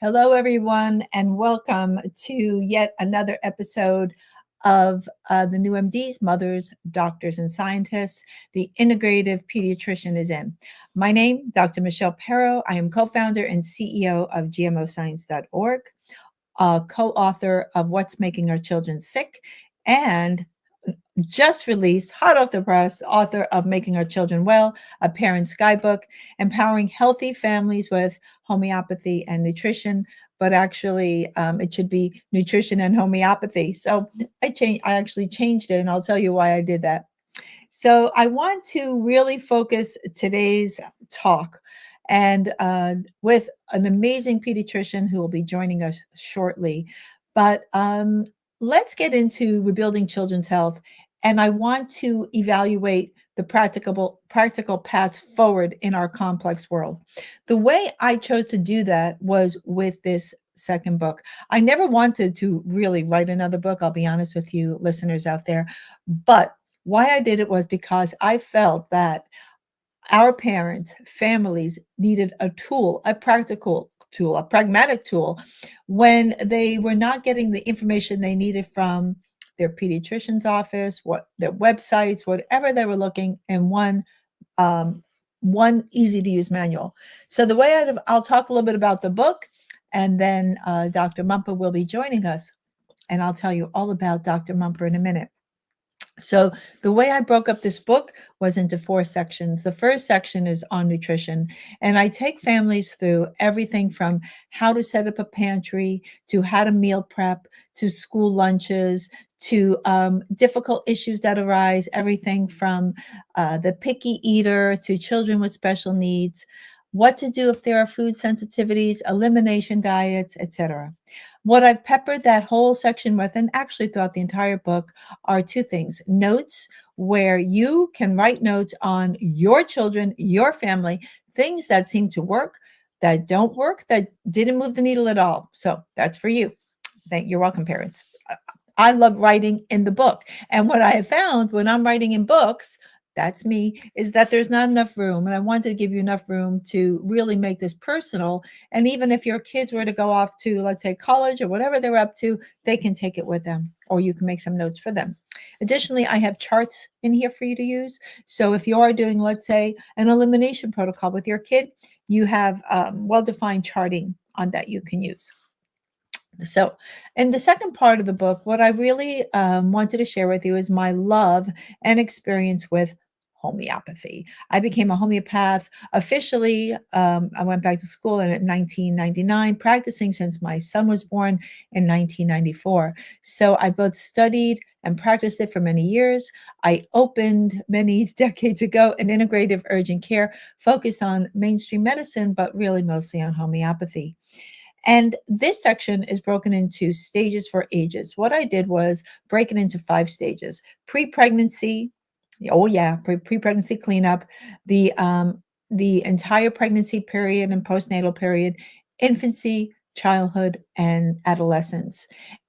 Hello, everyone, and welcome to yet another episode of the new MDs, Mothers, Doctors, and Scientists. The Integrative Pediatrician is in. My name, Dr. Michelle Perro. I am co-founder and CEO of GMOscience.org, co-author of What's Making Our Children Sick, and just released, hot off the press, author of Making Our Children Well, a parent's guidebook, empowering healthy families with homeopathy and nutrition. But actually, it should be nutrition and homeopathy. So I actually changed it, and I'll tell you why I did that. So I want to really focus today's talk and with an amazing pediatrician who will be joining us shortly. But let's get into rebuilding children's health. And I want to evaluate the practical paths forward in our complex world. The way I chose to do that was with this second book. I never wanted to really write another book, I'll be honest with you, listeners out there. But why I did it was because I felt that our parents, families needed a tool, a practical tool, a pragmatic tool when they were not getting the information they needed from their pediatrician's office, what their websites, whatever they were looking in um, one easy to use manual. So the way I'll talk a little bit about the book, and then Dr. Mumper will be joining us, and I'll tell you all about Dr. Mumper in a minute. So the way I broke up this book was into 4 sections. The first section is on nutrition, and I take families through everything from how to set up a pantry to how to meal prep to school lunches to difficult issues that arise, everything from the picky eater to children with special needs, what to do if there are food sensitivities, elimination diets, etc. What I've peppered that whole section with, and actually throughout the entire book, are 2 things: notes, where you can write notes on your children, your family, things that seem to work, that don't work, that didn't move the needle at all. So that's for you. You're welcome, parents. I love writing in the book. And what I have found when I'm writing in books, that's me, is that there's not enough room. And I wanted to give you enough room to really make this personal. And even if your kids were to go off to, let's say, college or whatever they're up to, they can take it with them, or you can make some notes for them. Additionally, I have charts in here for you to use. So if you are doing, let's say, an elimination protocol with your kid, you have well-defined charting on that you can use. So, in the second part of the book, what I really wanted to share with you is my love and experience with homeopathy. I became a homeopath officially. I went back to school in 1999, practicing since my son was born in 1994. So I both studied and practiced it for many years. I opened many decades ago an integrative urgent care focused on mainstream medicine, but really mostly on homeopathy. And this section is broken into stages for ages. What I did was break it into 5 stages: pre-pregnancy, oh yeah, pre-pregnancy cleanup, the entire pregnancy period and postnatal period, infancy, childhood, and adolescence.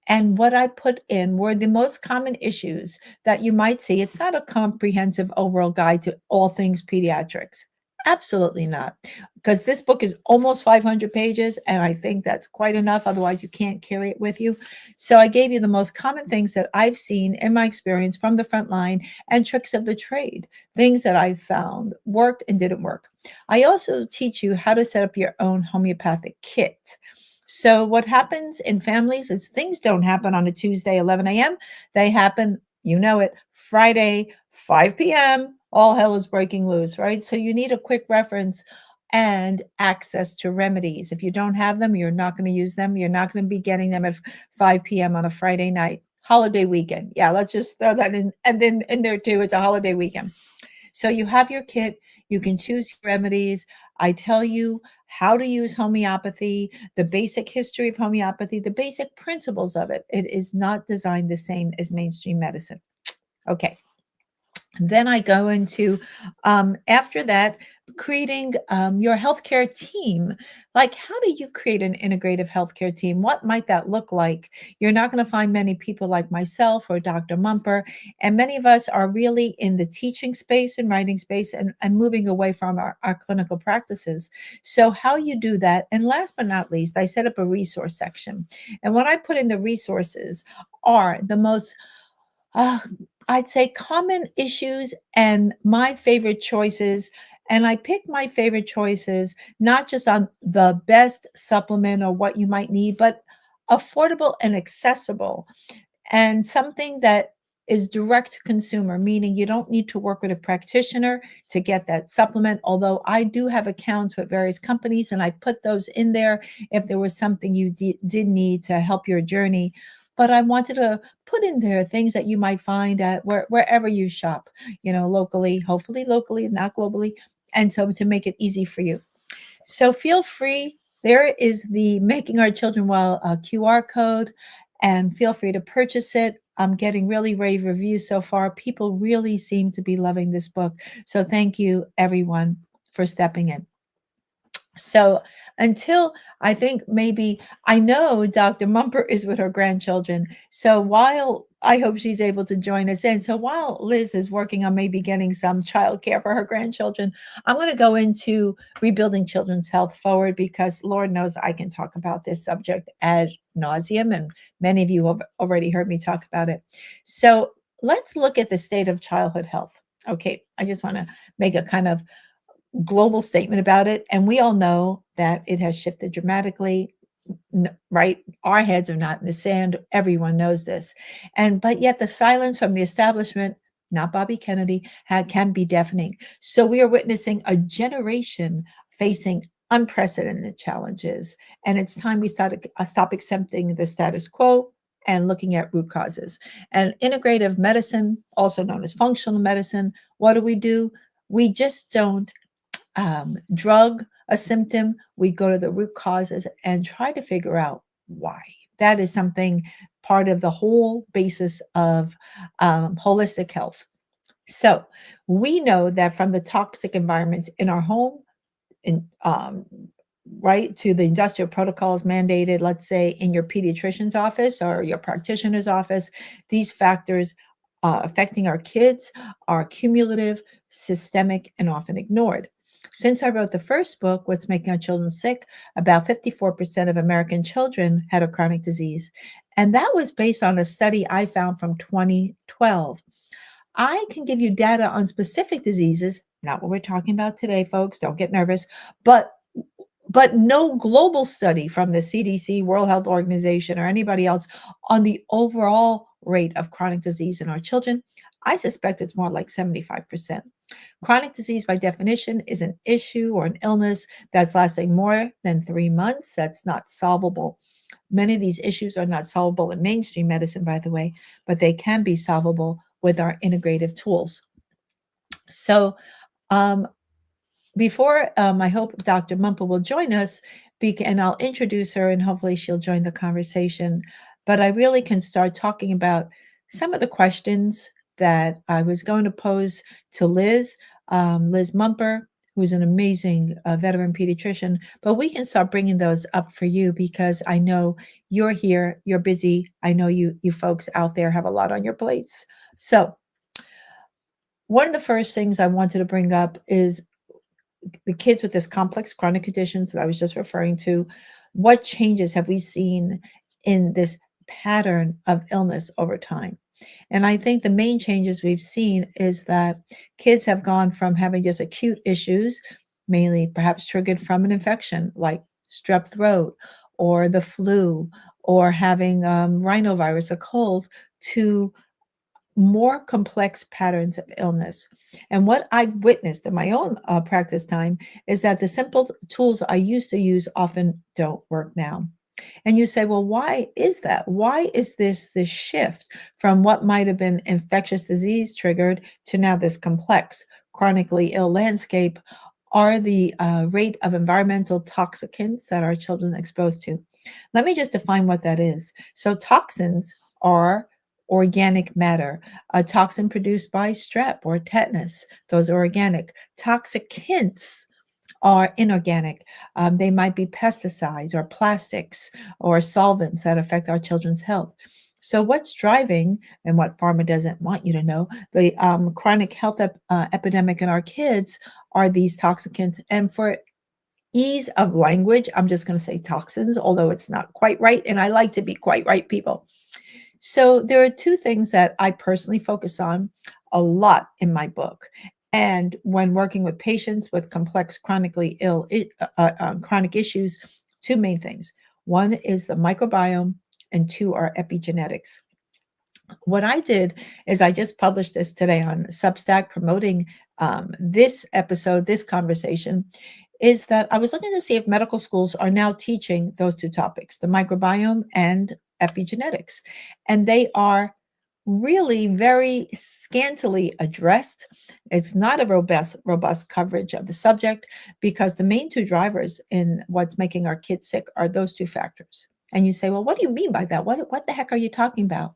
And what I put in were the most common issues that you might see. It's not a comprehensive overall guide to all things pediatrics. Absolutely not, because this book is almost 500 pages, and I think that's quite enough. Otherwise, you can't carry it with you. So I gave you the most common things that I've seen in my experience from the front line and tricks of the trade, things that I found worked and didn't work. I also teach you how to set up your own homeopathic kit. So what happens in families is things don't happen on a Tuesday, 11 a.m. They happen, you know it, Friday, 5 p.m. All hell is breaking loose, right? So you need a quick reference and access to remedies. If you don't have them, you're not going to use them. You're not going to be getting them at 5 p.m. on a Friday night, holiday weekend. Yeah, let's just throw that in, and then in there too, it's a holiday weekend. So you have your kit, you can choose your remedies. I tell you how to use homeopathy, the basic history of homeopathy, the basic principles of it. It is not designed the same as mainstream medicine. Okay. Then I go into, after that, creating your healthcare team. Like, how do you create an integrative healthcare team? What might that look like? You're not going to find many people like myself or Dr. Mumper. And many of us are really in the teaching space and writing space and moving away from our clinical practices. So, how you do that. And last but not least, I set up a resource section. And what I put in the resources are the most uh, I'd say common issues and my favorite choices. And I pick my favorite choices not just on the best supplement or what you might need, but affordable and accessible and something that is direct to consumer, meaning you don't need to work with a practitioner to get that supplement. Although I do have accounts with various companies and I put those in there if there was something you did need to help your journey. But I wanted to put in there things that you might find at wherever you shop, locally, hopefully locally, not globally. And so to make it easy for you. So feel free. There is the Making Our Children Well QR code, and feel free to purchase it. I'm getting really rave reviews so far. People really seem to be loving this book. So thank you, everyone, for stepping in. So until I think maybe I know Dr. Mumper is with her grandchildren. So while I hope she's able to join us in, so while Liz is working on maybe getting some childcare for her grandchildren, I'm going to go into rebuilding children's health forward because Lord knows I can talk about this subject ad nauseum, and many of you have already heard me talk about it. So let's look at the state of childhood health. Okay, I just want to make a kind of global statement about it. And we all know that it has shifted dramatically, right? Our heads are not in the sand. Everyone knows this. But yet the silence from the establishment, not Bobby Kennedy, can be deafening. So we are witnessing a generation facing unprecedented challenges. And it's time we stop accepting the status quo and looking at root causes. And integrative medicine, also known as functional medicine, what do? We just don't drug a symptom, we go to the root causes and try to figure out why. That is something part of the whole basis of holistic health. So we know that from the toxic environments in our home, in right to the industrial protocols mandated, let's say in your pediatrician's office or your practitioner's office, these factors affecting our kids are cumulative, systemic, and often ignored. Since I wrote the first book, What's Making Our Children Sick, about 54% of American children had a chronic disease. And that was based on a study I found from 2012. I can give you data on specific diseases, not what we're talking about today, folks. Don't get nervous, but no global study from the CDC, World Health Organization, or anybody else on the overall rate of chronic disease in our children. I suspect it's more like 75%. Chronic disease, by definition, is an issue or an illness that's lasting more than 3 months. That's not solvable. Many of these issues are not solvable in mainstream medicine, by the way, but they can be solvable with our integrative tools. So, before I hope Dr. Mumpa will join us, and I'll introduce her and hopefully she'll join the conversation. But I really can start talking about some of the questions that I was going to pose to Liz, Liz Mumper, who's an amazing veteran pediatrician. But we can start bringing those up for you because I know you're here, you're busy. I know you folks out there have a lot on your plates. So one of the first things I wanted to bring up is the kids with this complex chronic conditions that I was just referring to. What changes have we seen in this pattern of illness over time? And I think the main changes we've seen is that kids have gone from having just acute issues, mainly perhaps triggered from an infection like strep throat or the flu or having rhinovirus, a cold, to more complex patterns of illness. And what I witnessed in my own practice time is that the simple tools I used to use often don't work now. And you say, well, why is that? Why is this shift from what might have been infectious disease triggered to now this complex, chronically ill landscape? Are the rate of environmental toxicants that our children are exposed to? Let me just define what that is. So toxins are organic matter. A toxin produced by strep or tetanus, those are organic. Toxicants are inorganic. They might be pesticides or plastics or solvents that affect our children's health. So, what's driving, and what pharma doesn't want you to know, the chronic health epidemic in our kids are these toxicants. And for ease of language, I'm just going to say toxins, although it's not quite right. And I like to be quite right, people. So there are two things that I personally focus on a lot in my book. And when working with patients with complex chronically ill chronic issues, two main things. One is the microbiome, and two are epigenetics. What I did is I just published this today on Substack promoting this episode, this conversation, is that I was looking to see if medical schools are now teaching those two topics, the microbiome and epigenetics. And they are really very scantily addressed. It's not a robust coverage of the subject because the main two drivers in what's making our kids sick are those two factors. And you say, well, what do you mean by that? What the heck are you talking about?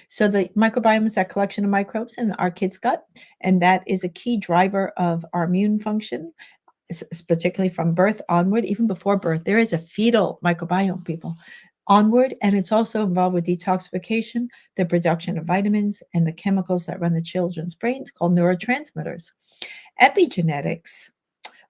So the microbiome is that collection of microbes in our kid's gut, and that is a key driver of our immune function, particularly from birth onward, even before birth. There is a fetal microbiome, people, onward, and it's also involved with detoxification, the production of vitamins, and the chemicals that run the children's brains called neurotransmitters. Epigenetics,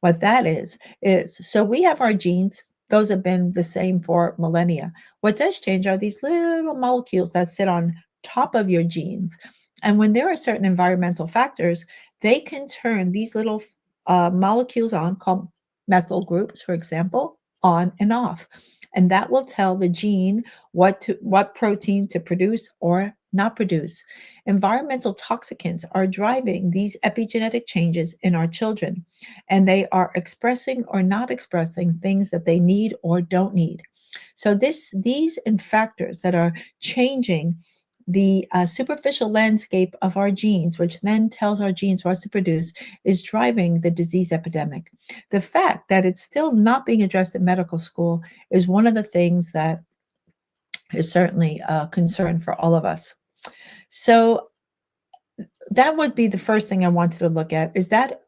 what that is so we have our genes. Those have been the same for millennia. What does change are these little molecules that sit on top of your genes. And when there are certain environmental factors, they can turn these little molecules on, called methyl groups, for example, on and off. And that will tell the gene what protein to produce or not produce. Environmental toxicants are driving these epigenetic changes in our children, and they are expressing or not expressing things that they need or don't need. So these and factors that are changing the superficial landscape of our genes, which then tells our genes what to produce, is driving the disease epidemic. The fact that it's still not being addressed in medical school is one of the things that is certainly a concern for all of us. So that would be the first thing I wanted to look at, is that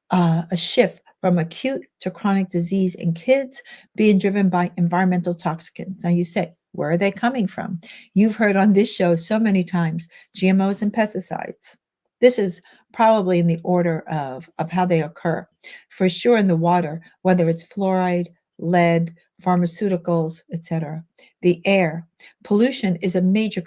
a shift from acute to chronic disease in kids being driven by environmental toxicants. Now you say, where are they coming from? You've heard on this show so many times, GMOs and pesticides. This is probably in the order of how they occur. For sure in the water, whether it's fluoride, lead, pharmaceuticals, etc. The air. Pollution is a major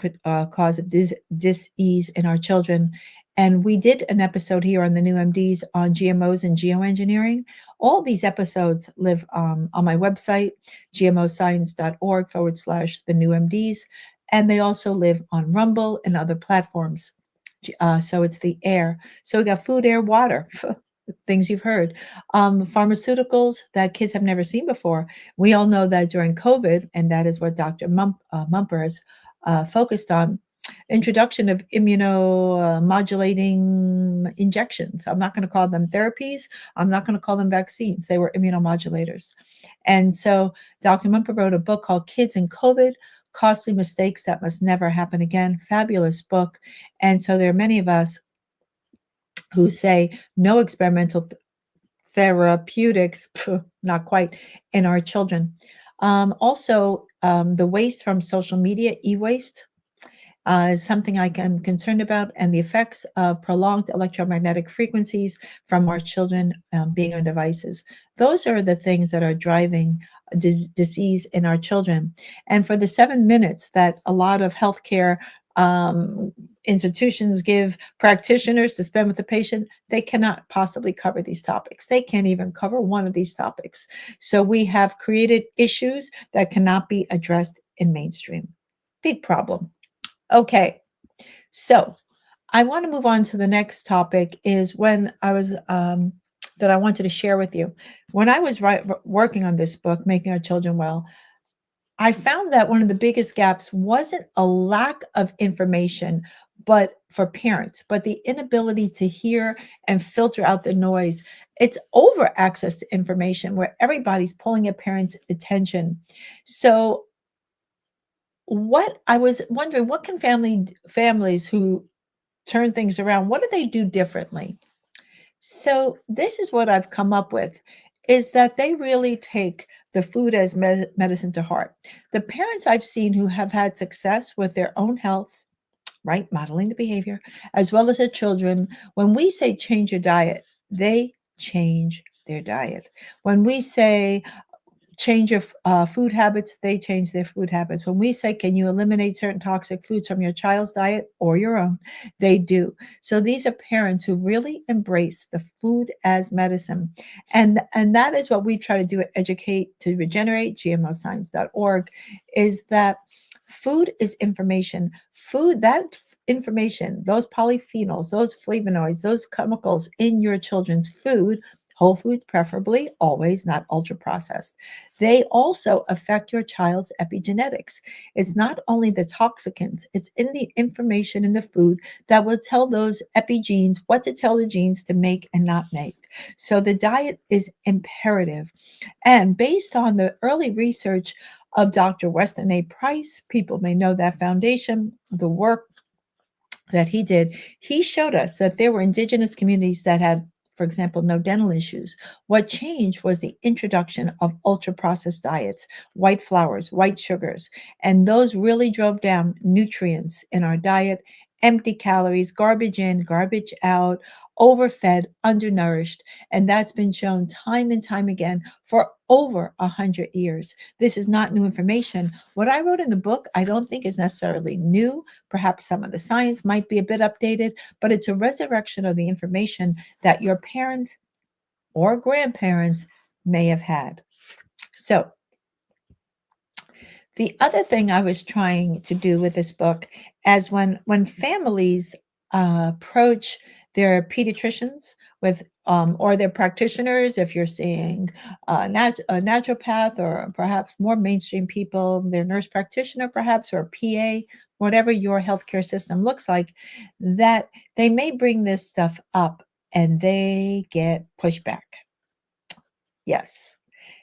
cause of disease in our children. And we did an episode here on the New MDs on GMOs and geoengineering. All these episodes live on my website, gmoscience.org/the New MDs. And they also live on Rumble and other platforms. So it's the air. So we got food, air, water, things you've heard. Pharmaceuticals that kids have never seen before. We all know that during COVID, and that is what Dr. Mumper has focused on, introduction of immunomodulating injections. I'm not going to call them therapies. I'm not going to call them vaccines. They were immunomodulators. And so Dr. Mumper wrote a book called Kids in COVID, Costly Mistakes That Must Never Happen Again. Fabulous book. And so there are many of us who say no experimental therapeutics, not quite, in our children. Also, the waste from social media, e-waste, is something I am concerned about, and the effects of prolonged electromagnetic frequencies from our children being on devices. Those are the things that are driving disease in our children. And for the 7 minutes that a lot of healthcare institutions give practitioners to spend with the patient, they cannot possibly cover these topics. They can't even cover one of these topics. So we have created issues that cannot be addressed in mainstream. Big problem. Okay, so I want to move on to the next topic, is when I was that I wanted to share with you. When I was working on this book, Making Our Children Well, I found that one of the biggest gaps wasn't a lack of information, but for parents, but the inability to hear and filter out the noise. It's over access to information where everybody's pulling a parent's attention. So what I was wondering, what can families who turn things around, what do they do differently? So this is what I've come up with, is that they really take the food as medicine to heart. The parents I've seen who have had success with their own health, right, modeling the behavior, as well as their children, when we say change your diet, they change their diet. When we say change your food habits, they change their food habits. When we say, can you eliminate certain toxic foods from your child's diet or your own, they do. So these are parents who really embrace the food as medicine. And that is what we try to do at Educate to Regenerate, gmoscience.org, is that food is information. Food, that information, those polyphenols, those flavonoids, those chemicals in your children's food, whole foods preferably, always, not ultra processed, they also affect your child's epigenetics. It's not only the toxicants, it's in the information in the food that will tell those epigenes what to tell the genes to make and not make. So the diet is imperative. And based on the early research of Dr. Weston A. Price, people may know that foundation, the work that he did, he showed us that there were indigenous communities that had, for example, no dental issues. What changed was the introduction of ultra processed diets, white flours, white sugars, and those really drove down nutrients in our diet, empty calories, garbage in, garbage out, overfed, undernourished. And that's been shown time and time again for over 100 years. This is not new information. What I wrote in the book, I don't think is necessarily new. Perhaps some of the science might be a bit updated, but it's a resurrection of the information that your parents or grandparents may have had. So, the other thing I was trying to do with this book, as when families approach their pediatricians with or their practitioners, if you're seeing a naturopath or perhaps more mainstream people, their nurse practitioner perhaps or PA, whatever your healthcare system looks like, that they may bring this stuff up and they get pushback. Yes.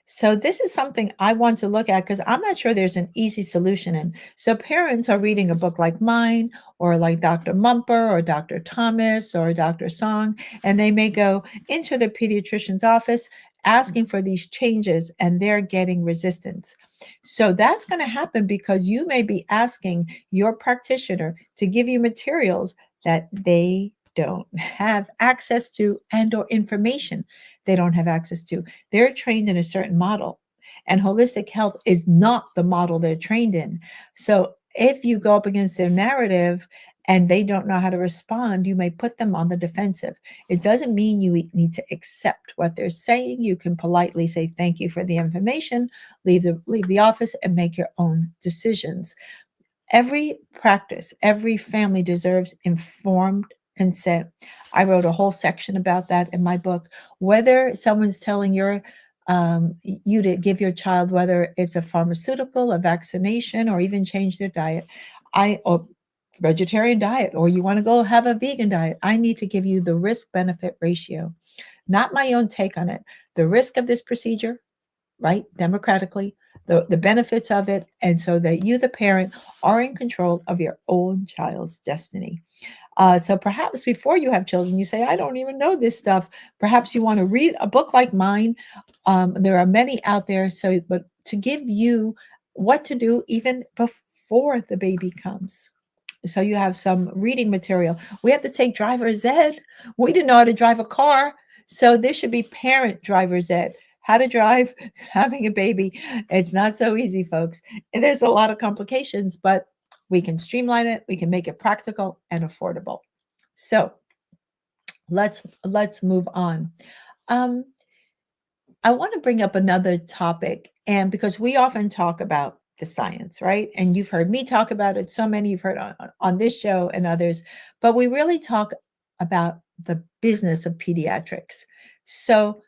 So this is something I want to look at because I'm not sure there's an easy solution. And so parents are reading a book like mine or like Dr. Mumper or Dr. Thomas or Dr. Song, and they may go into the pediatrician's office asking for these changes and they're getting resistance. So that's going to happen because you may be asking your practitioner to give you materials that they don't have access to and or information they don't have access to. They're trained in a certain model, and holistic health is not the model they're trained in. So if you go up against their narrative and they don't know how to respond, you may put them on the defensive. It doesn't mean you need to accept what they're saying. You can politely say thank you for the information, leave the office, and make your own decisions. Every practice, every family deserves informed consent. I wrote a whole section about that in my book. Whether someone's telling you to give your child, whether it's a pharmaceutical, a vaccination, or even change their diet, or vegetarian diet, or you want to go have a vegan diet, I need to give you the risk benefit ratio, not my own take on it. The risk of this procedure, right, democratically, the benefits of it, and so that you, the parent, are in control of your own child's destiny. So perhaps before you have children, you say, I don't even know this stuff. Perhaps you want to read a book like mine. There are many out there. So, but to give you what to do even before the baby comes. So you have some reading material. We have to take driver's ed. We didn't know how to drive a car. So there should be parent driver's ed. How to drive, having a baby. It's not so easy, folks. And there's a lot of complications, but we can streamline it. We can make it practical and affordable. So let's move on. Um, I want to bring up another topic, and because we often talk about the science, right? And you've heard me talk about it. So many you've heard on this show and others, but we really talk about the business of pediatrics. So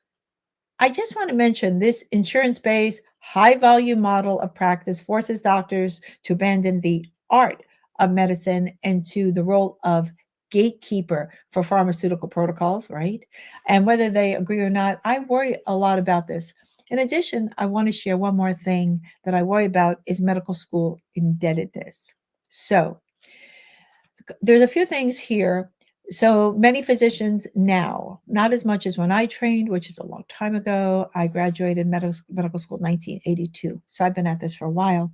I just want to mention this insurance-based, high-volume model of practice forces doctors to abandon the art of medicine and to the role of gatekeeper for pharmaceutical protocols, right? And whether they agree or not, I worry a lot about this. In addition, I want to share one more thing that I worry about is medical school indebtedness. So there's a few things here. So many physicians now, not as much as when I trained, which is a long time ago. I graduated medical school in 1982. So I've been at this for a while.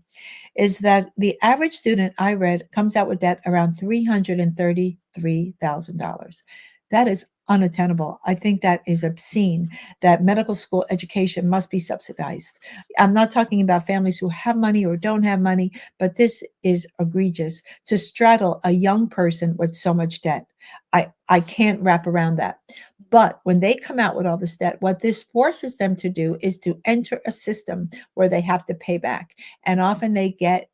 Is that the average student I read comes out with debt around $333,000. That is unattainable. I think that is obscene, that medical school education must be subsidized. I'm not talking about families who have money or don't have money, but this is egregious to straddle a young person with so much debt. I can't wrap around that. But when they come out with all this debt, what this forces them to do is to enter a system where they have to pay back. And often they get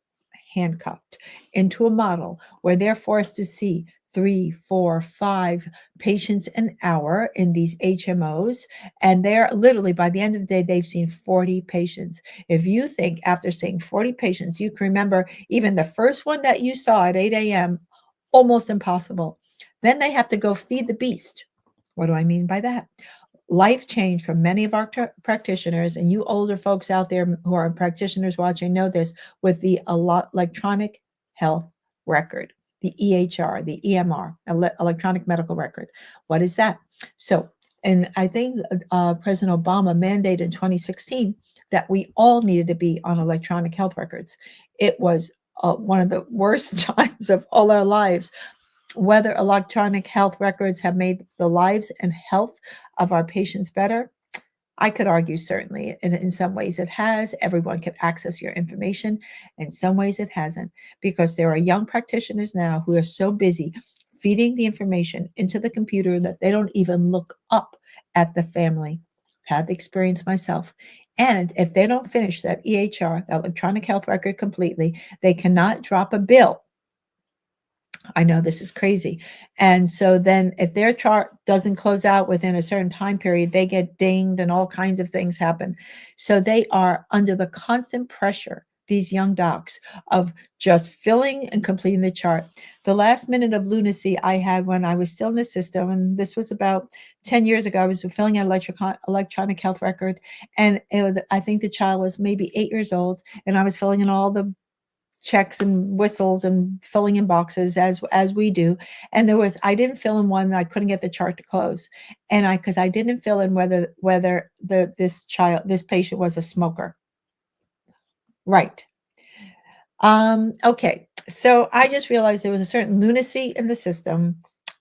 handcuffed into a model where they're forced to see 3, 4, 5 patients an hour in these HMOs. And they're literally, by the end of the day, they've seen 40 patients. If you think after seeing 40 patients, you can remember even the first one that you saw at 8 a.m., almost impossible. Then they have to go feed the beast. What do I mean by that? Life change for many of our practitioners, and you older folks out there who are practitioners watching know this, with the electronic health record, the EHR, the EMR, electronic medical record. What is that? So, and I think President Obama mandated in 2016 that we all needed to be on electronic health records. It was one of the worst times of all our lives. Whether electronic health records have made the lives and health of our patients better, I could argue certainly. In some ways it has. Everyone can access your information. In some ways it hasn't, because there are young practitioners now who are so busy feeding the information into the computer that they don't even look up at the family. I've had the experience myself. And if they don't finish that EHR, that electronic health record, completely, they cannot drop a bill. I know this is crazy. And so then if their chart doesn't close out within a certain time period, they get dinged and all kinds of things happen. So they are under the constant pressure, these young docs, of just filling and completing the chart. The last minute of lunacy I had when I was still in the system, and this was about 10 years ago, I was filling out electronic health record. And I think the child was maybe 8 years old, and I was filling in all the checks and whistles and filling in boxes as we do. And I didn't fill in one, I couldn't get the chart to close. And because I didn't fill in whether this patient was a smoker. Right. Okay. So I just realized there was a certain lunacy in the system.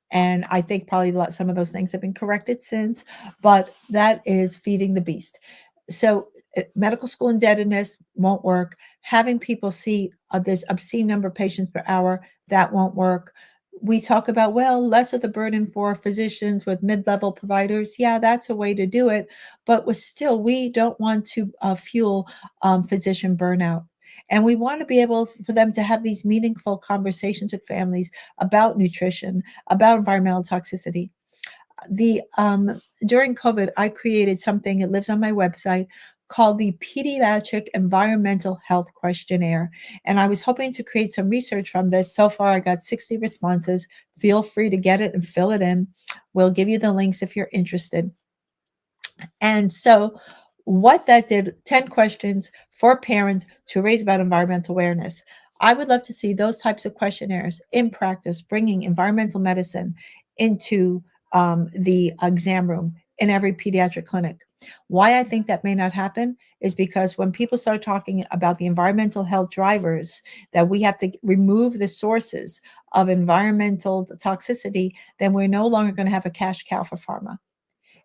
And I think probably some of those things have been corrected since, but that is feeding the beast. So medical school indebtedness won't work. Having people see this obscene number of patients per hour, that won't work. We talk about, well, less of the burden for physicians with mid-level providers. Yeah, that's a way to do it. But we don't want to fuel physician burnout. And we want to be able for them to have these meaningful conversations with families about nutrition, about environmental toxicity. During COVID, I created something, it lives on my website, called the Pediatric Environmental Health Questionnaire. And I was hoping to create some research from this. So far, I got 60 responses. Feel free to get it and fill it in. We'll give you the links if you're interested. And so what that did, 10 questions for parents to raise about environmental awareness. I would love to see those types of questionnaires in practice, bringing environmental medicine into the exam room in every pediatric clinic. Why I think that may not happen is because when people start talking about the environmental health drivers, that we have to remove the sources of environmental toxicity, then we're no longer going to have a cash cow for pharma.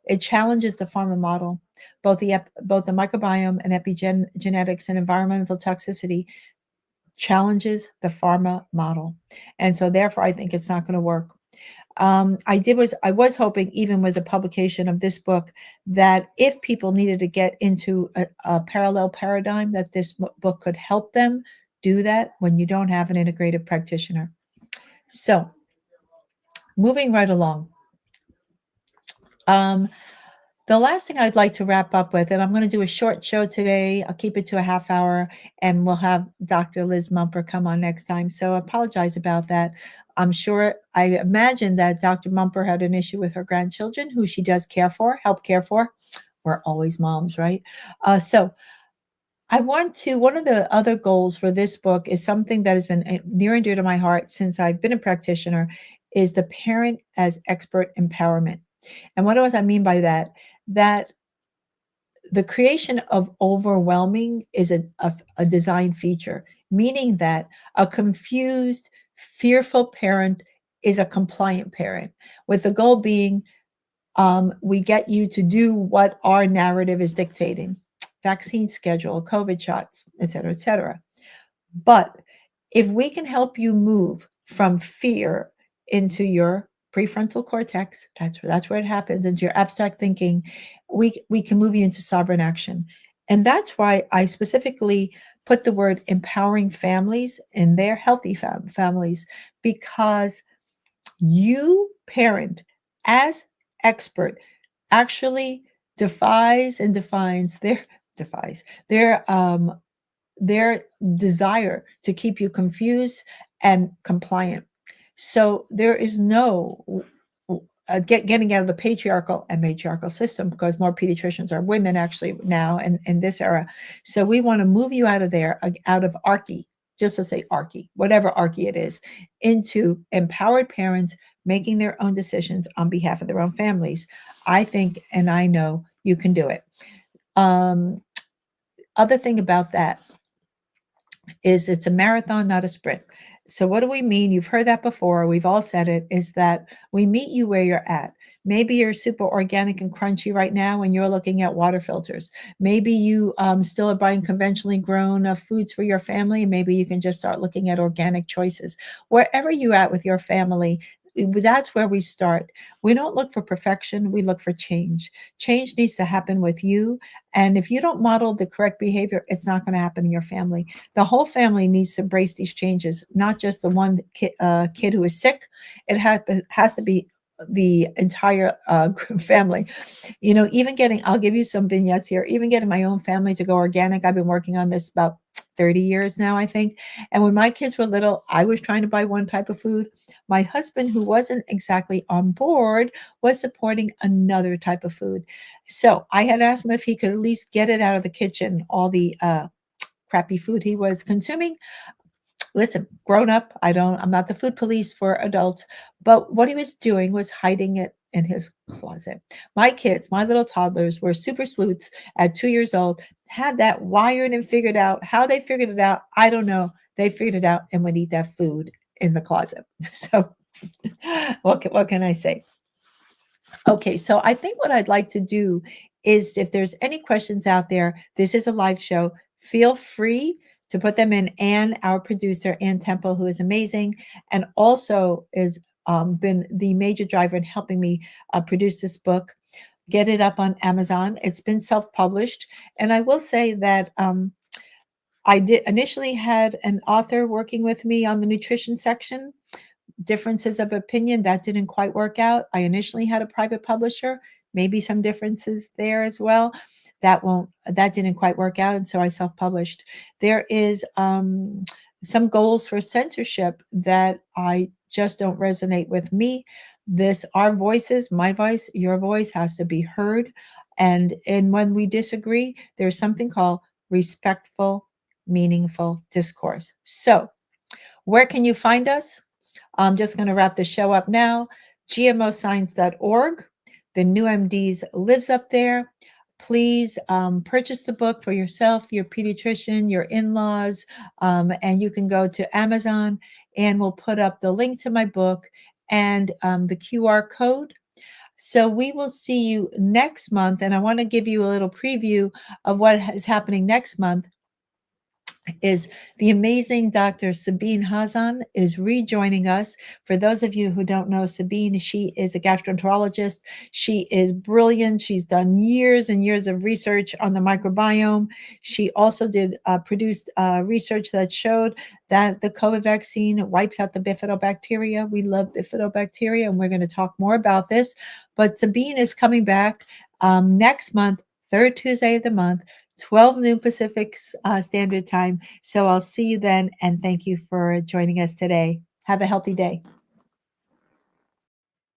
It challenges the pharma model, both the microbiome and epigenetics and environmental toxicity challenges the pharma model. And so therefore, I think it's not going to work. I was hoping, even with the publication of this book, that if people needed to get into a parallel paradigm, that this book could help them do that when you don't have an integrative practitioner. So moving right along. The last thing I'd like to wrap up with, and I'm going to do a short show today. I'll keep it to a half hour, and we'll have Dr. Liz Mumper come on next time. So I apologize about that. I imagine that Dr. Mumper had an issue with her grandchildren, who she does help care for. we're always moms, right? So I want to, one of the other goals for this book is something that has been near and dear to my heart since I've been a practitioner, is the parent as expert empowerment. And what do I mean by that? That the creation of overwhelming is a design feature, meaning that a confused, fearful parent is a compliant parent, with the goal being we get you to do what our narrative is dictating: vaccine schedule, COVID shots, et cetera, et cetera. But if we can help you move from fear into your prefrontal cortex, that's where it happens, into your abstract thinking, we can move you into sovereign action. And that's why I specifically put the word empowering families in there, healthy families, because you parent as expert actually defies and defines their their desire to keep you confused and compliant. So there is no getting out of the patriarchal and matriarchal system, because more pediatricians are women actually now in this era. So we want to move you out of there, out of archy, just to say archy, whatever archy it is, into empowered parents making their own decisions on behalf of their own families. I think, and I know you can do it. Other thing about that is it's a marathon, not a sprint. So what do we mean? You've heard that before. We've all said it, is that we meet you where you're at. Maybe you're super organic and crunchy right now and you're looking at water filters. Maybe you still are buying conventionally grown foods for your family. Maybe you can just start looking at organic choices. Wherever you're at with your family, that's where we start. We don't look for perfection. We look for change. Change needs to happen with you. And if you don't model the correct behavior, it's not going to happen in your family. The whole family needs to embrace these changes, not just the one kid who is sick. It has to be the entire family. Even I'll give you some vignettes here, even getting my own family to go organic. I've been working on this about 30 years now, I think. And when my kids were little, I was trying to buy one type of food. My husband, who wasn't exactly on board, was supporting another type of food. So I had asked him if he could at least get it out of the kitchen, all the crappy food he was consuming. Listen, grown up, I'm not the food police for adults, but what he was doing was hiding it in his closet. My kids, my little toddlers, were super sleuths at 2 years old, had that wired and figured out. How they figured it out, I don't know. They figured it out and would eat that food in the closet. So what can I say? Okay, so I think what I'd like to do is, if there's any questions out there, this is a live show. Feel free to put them in. Anne, our producer, Anne Temple, who is amazing, and also is been the major driver in helping me produce this book, get it up on Amazon. It's been self-published. And I will say that I did initially had an author working with me on the nutrition section. Differences of opinion, that didn't quite work out. I initially had a private publisher, maybe some differences there as well. That didn't quite work out, and so I self-published. There is some goals for censorship that I just don't resonate with me. Our voices, my voice, your voice, has to be heard. And when we disagree, there's something called respectful, meaningful discourse. So where can you find us? I'm just going to wrap the show up now. gmoscience.org. The New MDs lives up there. Please purchase the book for yourself, your pediatrician, your in-laws, and you can go to Amazon, and we'll put up the link to my book and the QR code. So we will see you next month, and I want to give you a little preview of what is happening next month. Is the amazing Dr. Sabine Hazan is rejoining us. For those of you who don't know Sabine, she is a gastroenterologist. She is brilliant. She's done years and years of research on the microbiome. She also produced research that showed that the COVID vaccine wipes out the bifidobacteria. We love bifidobacteria, and we're going to talk more about this. But Sabine is coming back next month, third Tuesday of the month, 12 noon Pacific Standard Time. So I'll see you then, and thank you for joining us today. Have a healthy day.